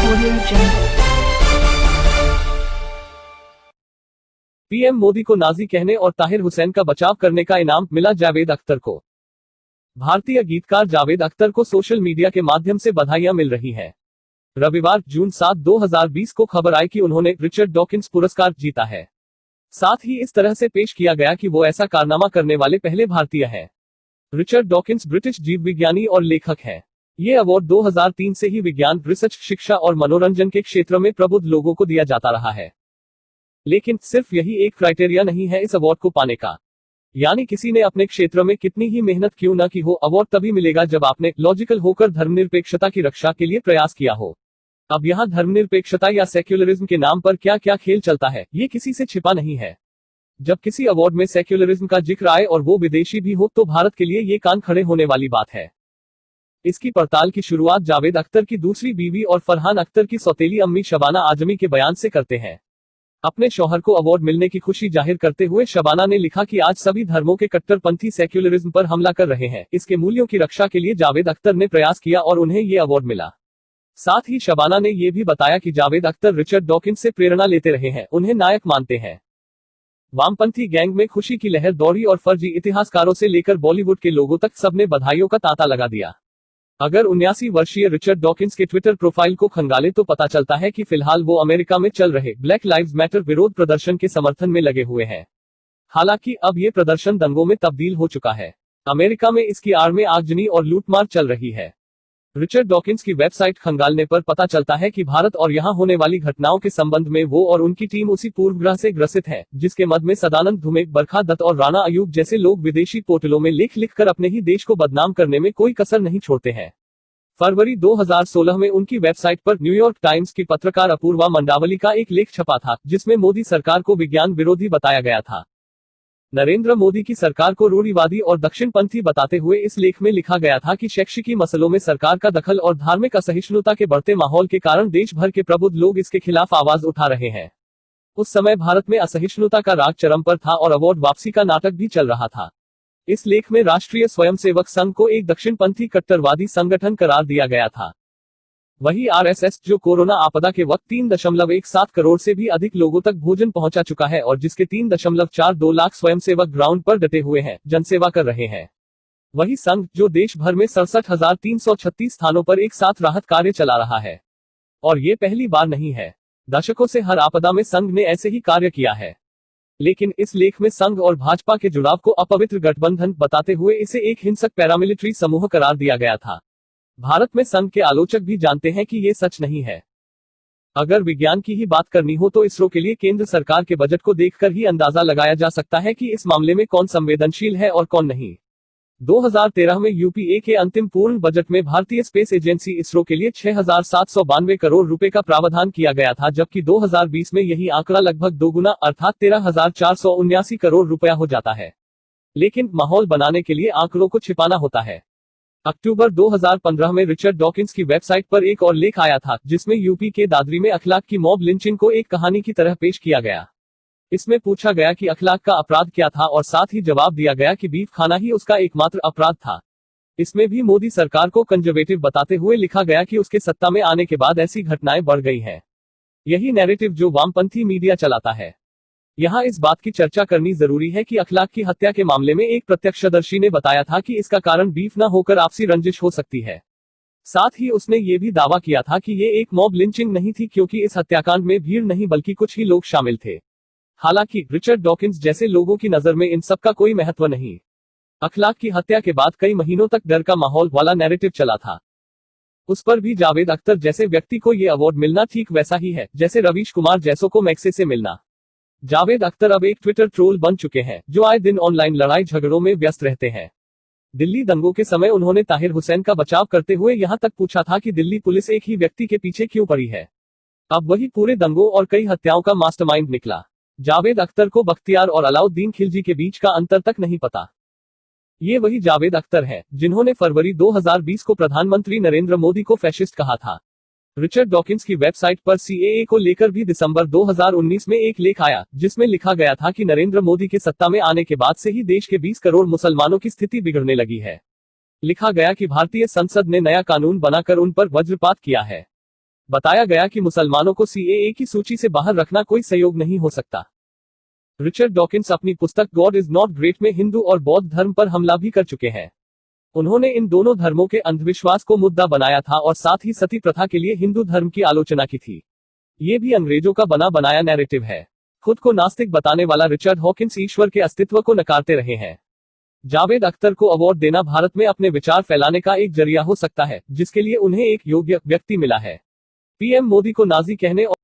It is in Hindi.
Audio Jungle। पीएम मोदी को नाजी कहने और ताहिर हुसैन का बचाव करने का इनाम मिला जावेद अख्तर को। भारतीय गीतकार जावेद अख्तर को सोशल मीडिया के माध्यम से बधाइयां मिल रही हैं। रविवार जून 7, 2020 को खबर आई कि उन्होंने रिचर्ड डॉकिंस पुरस्कार जीता है। साथ ही इस तरह से पेश किया गया कि वो ऐसा कारनामा करने वाले पहले भारतीय हैं। रिचर्ड डॉकिंस ब्रिटिश जीव विज्ञानी और लेखक हैं। ये अवार्ड 2003 से ही विज्ञान, रिसर्च, शिक्षा और मनोरंजन के क्षेत्र में प्रबुद्ध लोगों को दिया जाता रहा है। लेकिन सिर्फ यही एक क्राइटेरिया नहीं है इस अवार्ड को पाने का। यानी किसी ने अपने क्षेत्र में कितनी ही मेहनत क्यों न की हो, अवार्ड तभी मिलेगा जब आपने लॉजिकल होकर धर्मनिरपेक्षता की रक्षा के लिए प्रयास किया हो। अब यहाँ धर्मनिरपेक्षता या सेक्युलरिज्म के नाम पर क्या क्या खेल चलता है, ये किसी से छिपा नहीं है। जब किसी अवार्ड में सेक्युलरिज्म का जिक्र आए और वो विदेशी भी हो, तो भारत के लिए ये कान खड़े होने वाली बात है। इसकी पड़ताल की शुरुआत जावेद अख्तर की दूसरी बीवी और फरहान अख्तर की सौतेली अम्मी शबाना आजमी के बयान से करते हैं। अपने शौहर को अवार्ड मिलने की खुशी जाहिर करते हुए शबाना ने लिखा कि आज सभी धर्मों के कट्टरपंथी सेक्युलरिज्म पर हमला कर रहे हैं। इसके मूल्यों की रक्षा के लिए जावेद अख्तर ने प्रयास किया और उन्हें ये अवार्ड मिला। साथ ही शबाना ने यह भी बताया कि जावेद अख्तर रिचर्ड डॉकिंस से प्रेरणा लेते रहे हैं, उन्हें नायक मानते हैं। वामपंथी गैंग में खुशी की लहर दौड़ी और फर्जी इतिहासकारों से लेकर बॉलीवुड के लोगों तक सबने बधाइयों का तांता लगा दिया। अगर 79 वर्षीय रिचर्ड डॉकिंस के ट्विटर प्रोफाइल को खंगाले तो पता चलता है कि फिलहाल वो अमेरिका में चल रहे ब्लैक लाइव्स मैटर विरोध प्रदर्शन के समर्थन में लगे हुए हैं। हालांकि अब ये प्रदर्शन दंगों में तब्दील हो चुका है। अमेरिका में इसकी आड़ में आगजनी और लूटमार चल रही है। रिचर्ड डॉकिंस की वेबसाइट खंगालने पर पता चलता है कि भारत और यहां होने वाली घटनाओं के संबंध में वो और उनकी टीम उसी पूर्वग्रह से ग्रसित है, जिसके मद में सदानंद धुमे, बरखा दत्त और राणा अयूब जैसे लोग विदेशी पोर्टलों में लेख लिखकर अपने ही देश को बदनाम करने में कोई कसर नहीं छोड़ते हैं। फरवरी 2016 में उनकी वेबसाइट पर न्यूयॉर्क टाइम्स की पत्रकार अपूर्वा मंडावली का एक लेख छपा था, जिसमें मोदी सरकार को विज्ञान विरोधी बताया गया था। नरेंद्र मोदी की सरकार को रूढ़िवादी और दक्षिणपंथी बताते हुए इस लेख में लिखा गया था कि शैक्षिकी मसलों में सरकार का दखल और धार्मिक असहिष्णुता के बढ़ते माहौल के कारण देश भर के प्रबुद्ध लोग इसके खिलाफ आवाज उठा रहे हैं। उस समय भारत में असहिष्णुता का राग चरम पर था और अवार्ड वापसी का नाटक भी चल रहा था। इस लेख में राष्ट्रीय स्वयंसेवक संघ को एक दक्षिणपंथी कट्टरवादी संगठन करार दिया गया था। वही आरएसएस, जो कोरोना आपदा के वक्त 3.17 करोड़ से भी अधिक लोगों तक भोजन पहुंचा चुका है और जिसके 3.42 लाख स्वयंसेवक ग्राउंड पर डटे हुए हैं, जनसेवा कर रहे हैं। वही संघ जो देश भर में 67,336 स्थानों पर एक साथ राहत कार्य चला रहा है। और ये पहली बार नहीं है। दशकों से हर आपदा में संघ ने ऐसे ही कार्य किया है। लेकिन इस लेख में संघ और भाजपा के जुड़ाव को अपवित्र गठबंधन बताते हुए इसे एक हिंसक पैरामिलिट्री समूह करार दिया गया था। भारत में संघ के आलोचक भी जानते हैं कि ये सच नहीं है। अगर विज्ञान की ही बात करनी हो तो इसरो के लिए केंद्र सरकार के बजट को देखकर ही अंदाजा लगाया जा सकता है कि इस मामले में कौन संवेदनशील है और कौन नहीं। 2013 में यूपीए के अंतिम पूर्ण बजट में भारतीय स्पेस एजेंसी इसरो के लिए 6,792 करोड़ रुपए का प्रावधान किया गया था, जबकि 2020 में यही आंकड़ा लगभग दोगुना अर्थात 13,479 करोड़ रुपया हो जाता है। लेकिन माहौल बनाने के लिए आंकड़ों को छिपाना होता है। अक्टूबर 2015 में रिचर्ड डॉकिंस की वेबसाइट पर एक और लेख आया था, जिसमें यूपी के दादरी में अखलाक की मॉब लिंचिंग को एक कहानी की तरह पेश किया गया। इसमें पूछा गया कि अखलाक का अपराध क्या था और साथ ही जवाब दिया गया कि बीफ खाना ही उसका एकमात्र अपराध था। इसमें भी मोदी सरकार को कंजर्वेटिव बताते हुए लिखा गया कि उसके सत्ता में आने के बाद ऐसी घटनाएं बढ़ गई हैं। यही नैरेटिव जो वामपंथी मीडिया चलाता है। यहाँ इस बात की चर्चा करनी जरूरी है कि अखलाक की हत्या के मामले में एक प्रत्यक्षदर्शी ने बताया था कि इसका कारण बीफ न होकर आपसी रंजिश हो सकती है। साथ ही उसने ये भी दावा किया था कि ये एक मॉब लिंचिंग नहीं थी, क्योंकि इस हत्याकांड में भीड़ नहीं बल्कि कुछ ही लोग शामिल थे। हालांकि रिचर्ड डॉकिंस जैसे लोगों की नजर में इन सब का कोई महत्व नहीं। अखलाक की हत्या के बाद कई महीनों तक डर का माहौल वाला नैरेटिव चला था। उस पर भी जावेद अख्तर जैसे व्यक्ति को ये अवार्ड मिलना ठीक वैसा ही है जैसे रवीश कुमार जैसों को मैक्से से मिलना। जावेद अख्तर अब एक ट्विटर ट्रोल बन चुके हैं, जो आए दिन ऑनलाइन लड़ाई झगड़ों में व्यस्त रहते हैं। दिल्ली दंगों के समय उन्होंने ताहिर हुसैन का बचाव करते हुए यहां तक पूछा था कि दिल्ली पुलिस एक ही व्यक्ति के पीछे क्यों पड़ी है। अब वही पूरे दंगों और कई हत्याओं का मास्टरमाइंड निकला। जावेद अख्तर को बख्तियार और अलाउद्दीन खिलजी के बीच का अंतर तक नहीं पता। ये वही जावेद अख्तर हैं, जिन्होंने फरवरी 2020 को प्रधानमंत्री नरेंद्र मोदी को फैशिस्ट कहा था। रिचर्ड डॉकिंस की वेबसाइट पर सीएए को लेकर भी दिसंबर 2019 में एक लेख आया, जिसमें लिखा गया था कि नरेंद्र मोदी के सत्ता में आने के बाद से ही देश के 20 करोड़ मुसलमानों की स्थिति बिगड़ने लगी है। लिखा गया कि भारतीय संसद ने नया कानून बनाकर उन पर वज्रपात किया है। बताया गया कि मुसलमानों को सीएए की सूची से बाहर रखना कोई सहयोग नहीं हो सकता। रिचर्ड डॉकिंस अपनी पुस्तक गॉड इज नॉट ग्रेट में हिंदू और बौद्ध धर्म पर हमला भी कर चुके हैं। उन्होंने इन दोनों धर्मों के अंधविश्वास को मुद्दा बनाया था और साथ ही सती प्रथा के लिए हिंदू धर्म की आलोचना की थी। ये भी अंग्रेजों का बना बनाया नैरेटिव है। खुद को नास्तिक बताने वाला रिचर्ड हॉकिंस ईश्वर के अस्तित्व को नकारते रहे हैं। जावेद अख्तर को अवार्ड देना भारत में अपने विचार फैलाने का एक जरिया हो सकता है, जिसके लिए उन्हें एक योग्य व्यक्ति मिला है। पीएम मोदी को नाजी कहने और